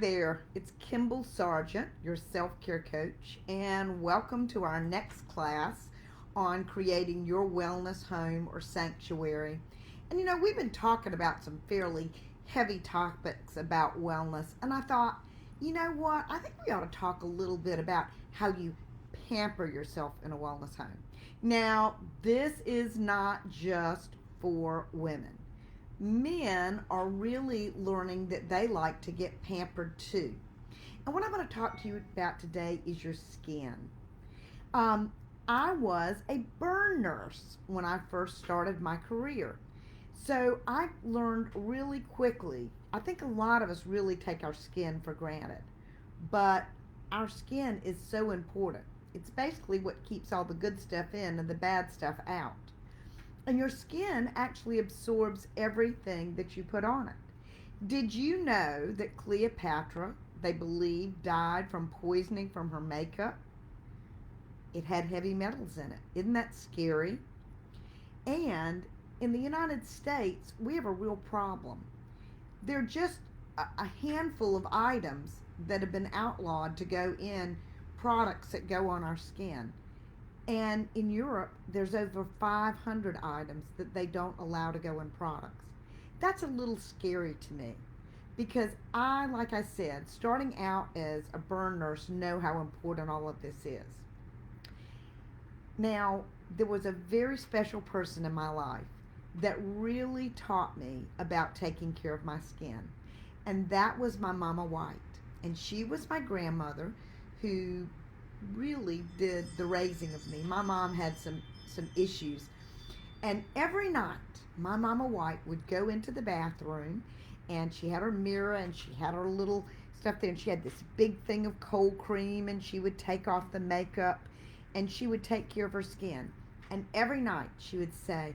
there, it's Kimball Sargent, your self care coach, and welcome to our next class on creating your wellness home or sanctuary. And we've been talking about some fairly heavy topics about wellness, and I thought, I think we ought to talk a little bit about how you pamper yourself in a wellness home. Now, this is not just for women. Men are really learning that they like to get pampered too. And what I'm going to talk to you about today is your skin. Um, I was a burn nurse when I first started my career. So I learned really quickly. I think a lot of us really take our skin for granted, but our skin is so important. It's basically what keeps all the good stuff in and the bad stuff out. And your skin actually absorbs everything that you put on it. Did you know that Cleopatra, they believe, died from poisoning from her makeup? It had heavy metals in it. Isn't that scary? And in the United States, we have a real problem. There are just a handful of items that have been outlawed to go in products that go on our skin. And in Europe, there's over 500 items that they don't allow to go in products. That's a little scary to me because like I said, starting out as a burn nurse, know how important all of this is. Now, there was a very special person in my life that really taught me about taking care of my skin, and that was my Mama White. And she was my grandmother who really did the raising of me. My mom had some issues, and every night my Mama White would go into the bathroom, and she had her mirror and she had her little stuff there, and she had this big thing of cold cream, and she would take off the makeup and she would take care of her skin. And every night she would say,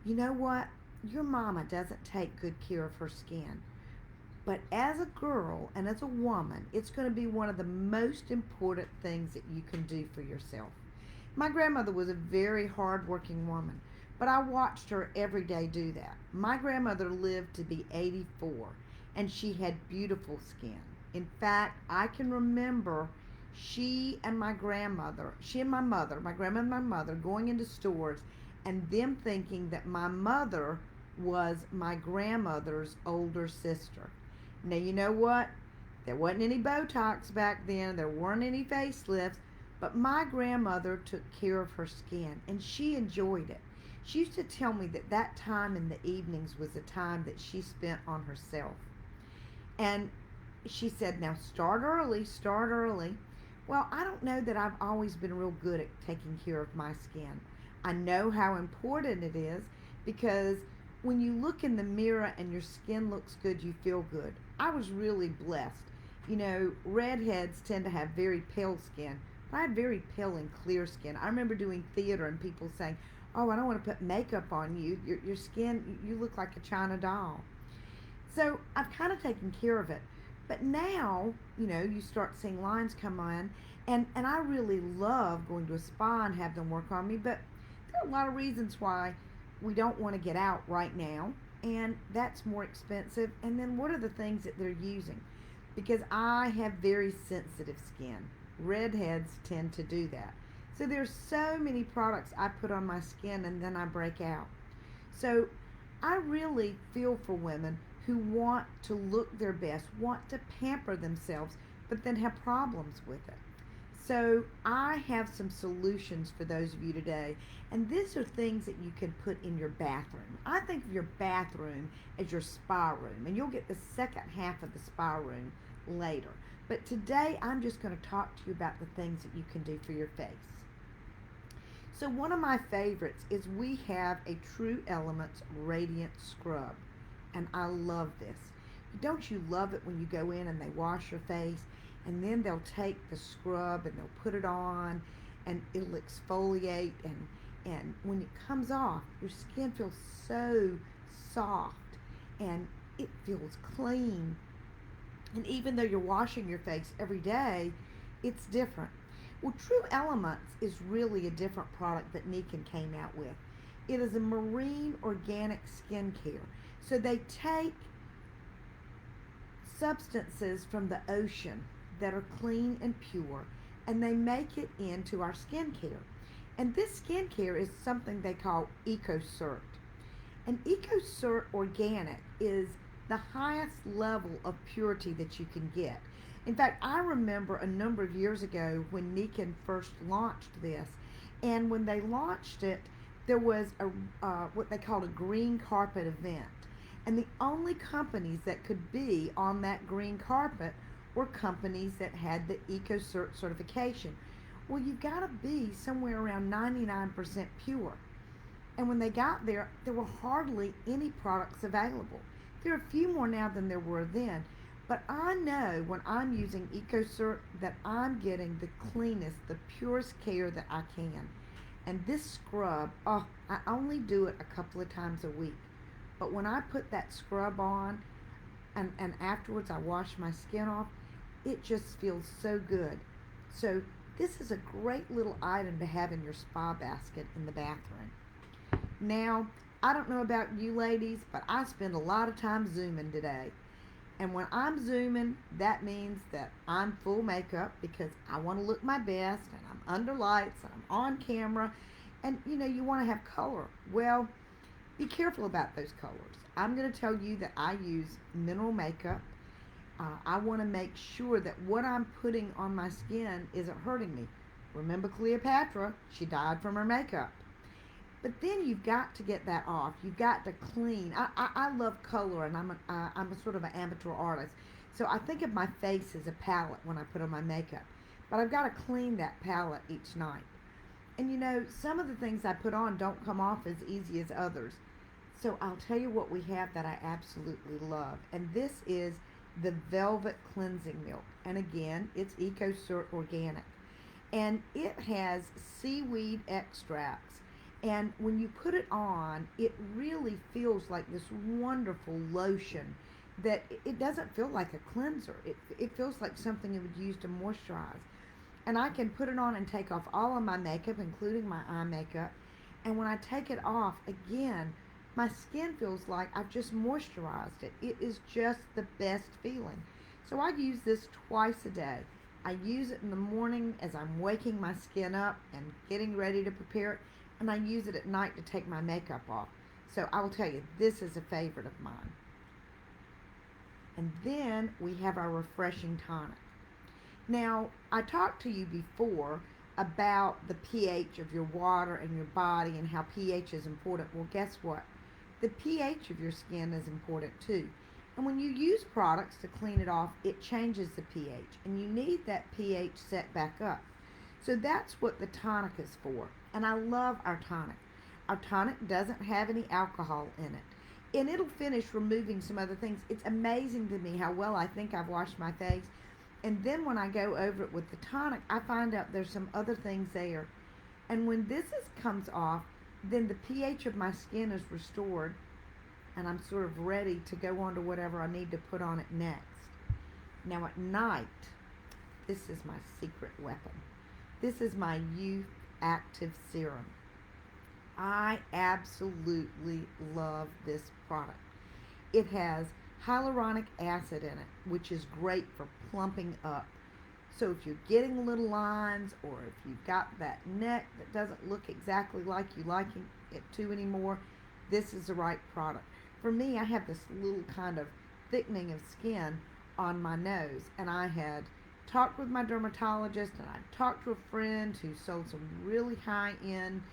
you know what, your mama doesn't take good care of her skin, but as a girl and as a woman, it's going to be one of the most important things that you can do for yourself. My grandmother was a very hardworking woman, but I watched her every day do that. My grandmother lived to be 84, and she had beautiful skin. In fact, I can remember she and my grandmother, my grandmother and my mother, going into stores and them thinking that my mother was my grandmother's older sister. Now, you know what? There wasn't any Botox back then. There weren't any facelifts. But my grandmother took care of her skin, and she enjoyed it. She used to tell me that that time in the evenings was the time that she spent on herself. And she said, now start early, start early. Well, I don't know that I've always been real good at taking care of my skin. I know how important it is because when you look in the mirror and your skin looks good, you feel good. I was really blessed. Redheads tend to have very pale skin. I had very pale and clear skin. I remember doing theater and people saying, oh, I don't want to put makeup on you. Your skin, you look like a China doll. So I've kind of taken care of it. But now, you start seeing lines come on, and I really love going to a spa and have them work on me, but there are a lot of reasons why we don't want to get out right now, and that's more expensive. And then what are the things that they're using? Because I have very sensitive skin. Redheads tend to do that. So there's so many products I put on my skin and then I break out. So I really feel for women who want to look their best, want to pamper themselves, but then have problems with it. So I have some solutions for those of you today, and these are things that you can put in your bathroom. I think of your bathroom as your spa room, and you'll get the second half of the spa room later. But today I'm just going to talk to you about the things that you can do for your face. So one of my favorites is we have a True Elements Radiant Scrub, and I love this. Don't you love it when you go in and they wash your face, and then they'll take the scrub and they'll put it on, and it'll exfoliate, and when it comes off, your skin feels so soft, and it feels clean. And even though you're washing your face every day, it's different. Well, True Elements is really a different product that Nikken came out with. It is a marine organic skincare. So they take substances from the ocean that are clean and pure, and they make it into our skincare. And this skincare is something they call EcoCert. And EcoCert Organic is the highest level of purity that you can get. In fact, I remember a number of years ago when Nikken first launched this, and when they launched it, there was a what they called a green carpet event, and the only companies that could be on that green carpet were companies that had the EcoCert certification. Well, you've got to be somewhere around 99% pure. And when they got there, there were hardly any products available. There are a few more now than there were then. But I know when I'm using EcoCert that I'm getting the cleanest, the purest care that I can. And this scrub, oh, I only do it a couple of times a week. But when I put that scrub on and afterwards I wash my skin off, it just feels so good. So this is a great little item to have in your spa basket in the bathroom. Now, I don't know about you ladies, but I spend a lot of time Zooming today. And when I'm Zooming, that means that I'm full makeup because I want to look my best and I'm under lights and I'm on camera. And you want to have color. Well, be careful about those colors. I'm going to tell you that I use mineral makeup. I want to make sure that what I'm putting on my skin isn't hurting me. Remember Cleopatra? She died from her makeup. But then you've got to get that off. You've got to clean. I love color, and I'm a sort of an amateur artist. So I think of my face as a palette when I put on my makeup. But I've got to clean that palette each night. And some of the things I put on don't come off as easy as others. So I'll tell you what we have that I absolutely love. And this is the Velvet Cleansing Milk. And again, it's EcoCert Organic. And it has seaweed extracts. And when you put it on, it really feels like this wonderful lotion that it doesn't feel like a cleanser. It feels like something you would use to moisturize. And I can put it on and take off all of my makeup, including my eye makeup. And when I take it off, again, my skin feels like I've just moisturized it. It is just the best feeling. So I use this twice a day. I use it in the morning as I'm waking my skin up and getting ready to prepare it. And I use it at night to take my makeup off. So I will tell you, this is a favorite of mine. And then we have our refreshing tonic. Now, I talked to you before about the pH of your water and your body and how pH is important. Well, guess what? The pH of your skin is important too. And when you use products to clean it off, it changes the pH. And you need that pH set back up. So that's what the tonic is for. And I love our tonic. Our tonic doesn't have any alcohol in it. And it'll finish removing some other things. It's amazing to me how well I think I've washed my face. And then when I go over it with the tonic, I find out there's some other things there. And when comes off, then the pH of my skin is restored. And I'm sort of ready to go on to whatever I need to put on it next. Now at night, this is my secret weapon. This is my Youth Active Serum. I absolutely love this product. It has hyaluronic acid in it, which is great for plumping up. So if you're getting little lines, or if you've got that neck that doesn't look exactly like you like it to anymore, this is the right product. For me, I have this little kind of thickening of skin on my nose, and I had talked with my dermatologist, and I talked to a friend who sold some really high-end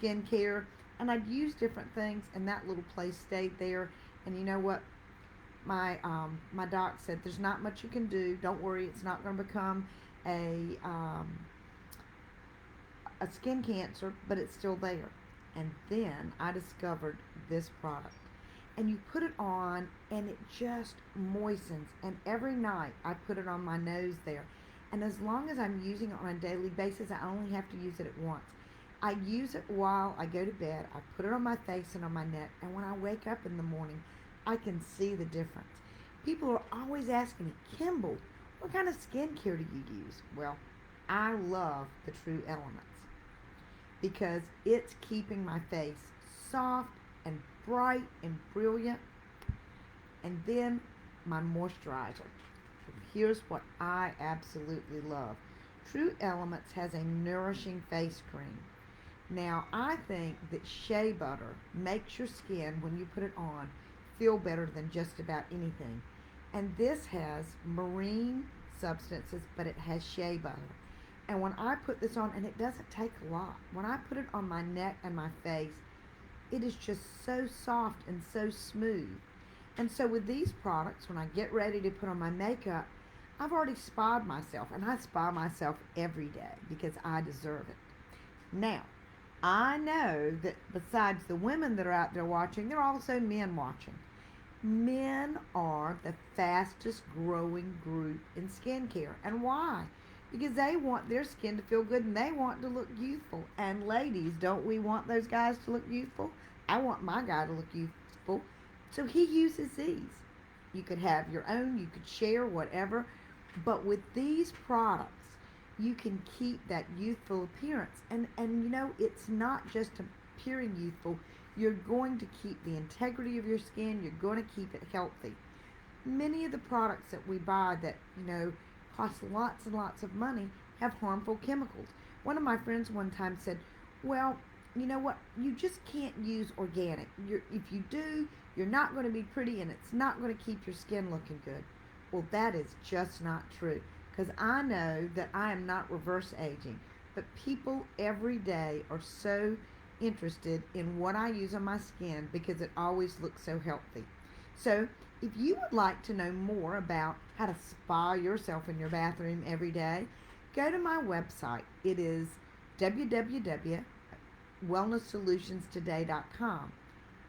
skincare, and I'd used different things, and that little place stayed there. And you know what? My doc said, there's not much you can do. Don't worry, it's not going to become a skin cancer, but it's still there. And then I discovered this product. And you put it on, and it just moistens. And every night, I put it on my nose there. And as long as I'm using it on a daily basis, I only have to use it at once. I use it while I go to bed. I put it on my face and on my neck. And when I wake up in the morning, I can see the difference. People are always asking me, Kimball, what kind of skincare do you use? Well, I love the True Elements because it's keeping my face soft and bright and brilliant. And then my moisturizer. Here's what I absolutely love. True Elements has a nourishing face cream. Now, I think that shea butter makes your skin, when you put it on, feel better than just about anything. And this has marine substances, but it has shea butter. And when I put this on, and it doesn't take a lot, when I put it on my neck and my face, it is just so soft and so smooth. And so with these products, when I get ready to put on my makeup, I've already spa'd myself, and I spa myself every day because I deserve it. Now, I know that besides the women that are out there watching, there are also men watching. Men are the fastest growing group in skincare. And why? Because they want their skin to feel good and they want to look youthful. And ladies, don't we want those guys to look youthful? I want my guy to look youthful. So he uses these. You could have your own, you could share, whatever. But with these products, you can keep that youthful appearance. And you know, it's not just appearing youthful. You're going to keep the integrity of your skin. You're going to keep it healthy. Many of the products that we buy that, cost lots and lots of money have harmful chemicals. One of my friends one time said, well, you know what? You just can't use organic. If you do, you're not going to be pretty and it's not going to keep your skin looking good. Well, that is just not true, because I know that I am not reverse aging, but people every day are so interested in what I use on my skin because it always looks so healthy. So if you would like to know more about how to spa yourself in your bathroom every day, go to my website. It is www.wellnesssolutionstoday.com.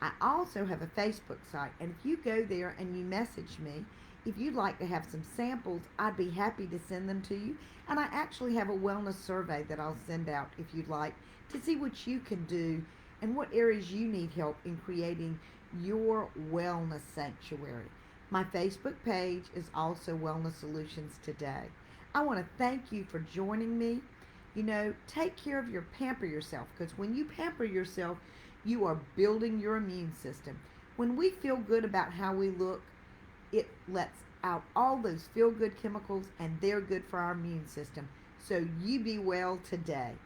I also have a Facebook site, and if you go there and you message me, if you'd like to have some samples, I'd be happy to send them to you. And I actually have a wellness survey that I'll send out if you'd like to see what you can do and what areas you need help in creating your wellness sanctuary. My Facebook page is also Wellness Solutions Today. I want to thank you for joining me. Take care of pamper yourself, because when you pamper yourself, you are building your immune system. When we feel good about how we look, it lets out all those feel-good chemicals, and they're good for our immune system. So you be well today.